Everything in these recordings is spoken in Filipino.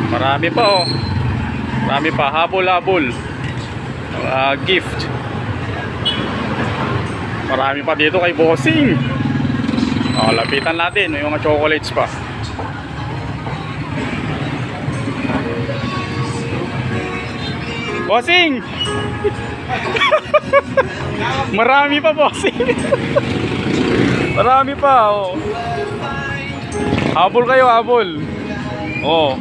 Marami pa oh. Marami pa, habol-habol. Gift. Marami pa dito kay Bossing. Lapitan natin, may mga chocolates pa. Bossing! Marami pa, Bossing. Marami pa oh. Habol kayo, habol. Oh.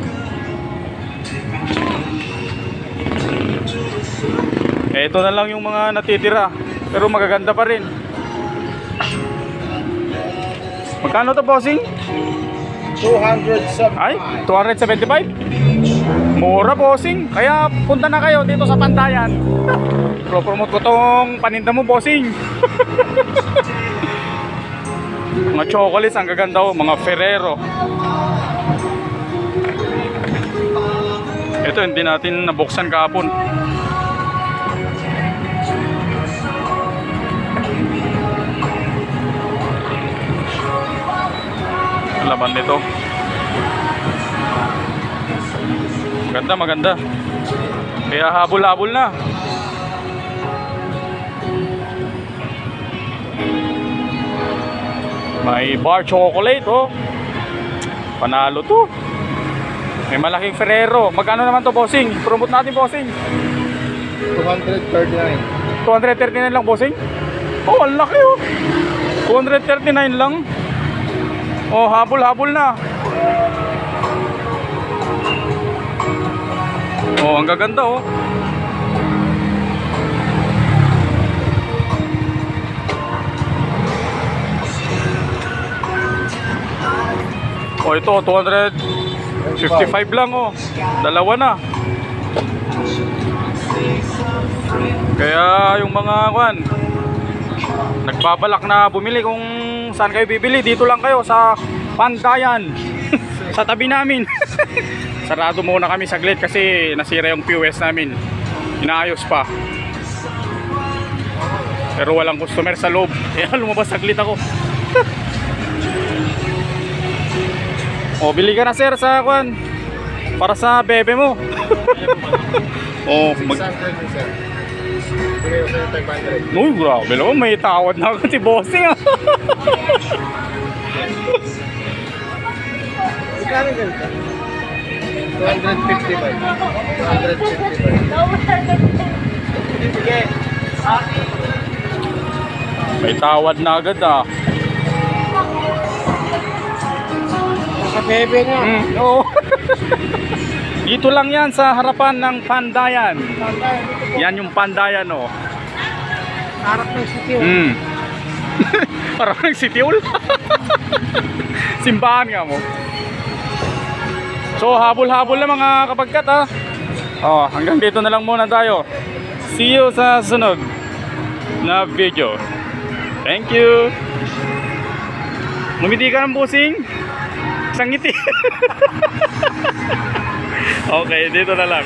Ito na lang yung mga natitira, pero magaganda pa rin. Magkano to, Bossing? 275. Ay, 275? Mura, Bossing. Kaya punta na kayo dito sa Pantayan. Pro-promote ko tong paninda mo, Bossing. Mga chocolates, ang gaganda oh. Mga Ferrero. Ito, hindi natin nabuksan kahapon. Laban nito. Maganda, maganda. Kaya habol-habol na. May bar chocolate oh. Panalo to. May malaking Ferrero. Magkano naman to, Bossing? Promote natin, Bossing. 239. 239 lang, Bossing? Oh, ang laki oh. 239 lang. Oh, habol-habol na. Oh, ang gaganda oh. Oh, ito 255 lang oh. Dalawa na. Kaya yung mga nagbabalak na bumili, kung saan kayo bibili, dito lang kayo sa Pantayan. Sa tabi namin. Sarado muna kami saglit kasi nasira yung POS namin. Inaayos pa. Pero walang customer sa loob. Kaya lumabas saglit ako. Oh, bili ka na, sir, sa para sa bebe mo. Oh, uy, grabe naman, may tawad na ako si Bossing ah. Magkano ganito? 255. 255. May tawad na agad ah. Sa bebe nga. Oo. Dito lang yan sa harapan ng Pandayan. Yan yung Pandayan oh. Harap ng sitiw. Parang ng sitiul. Simbahan nga mo. So habol-habol na mga kapagkat ah. Oh, hanggang dito na lang muna tayo. See you sa sunod na video. Thank you. Ngumiti ka ng Bossing. Isang ngiti. Okay, dito na lang.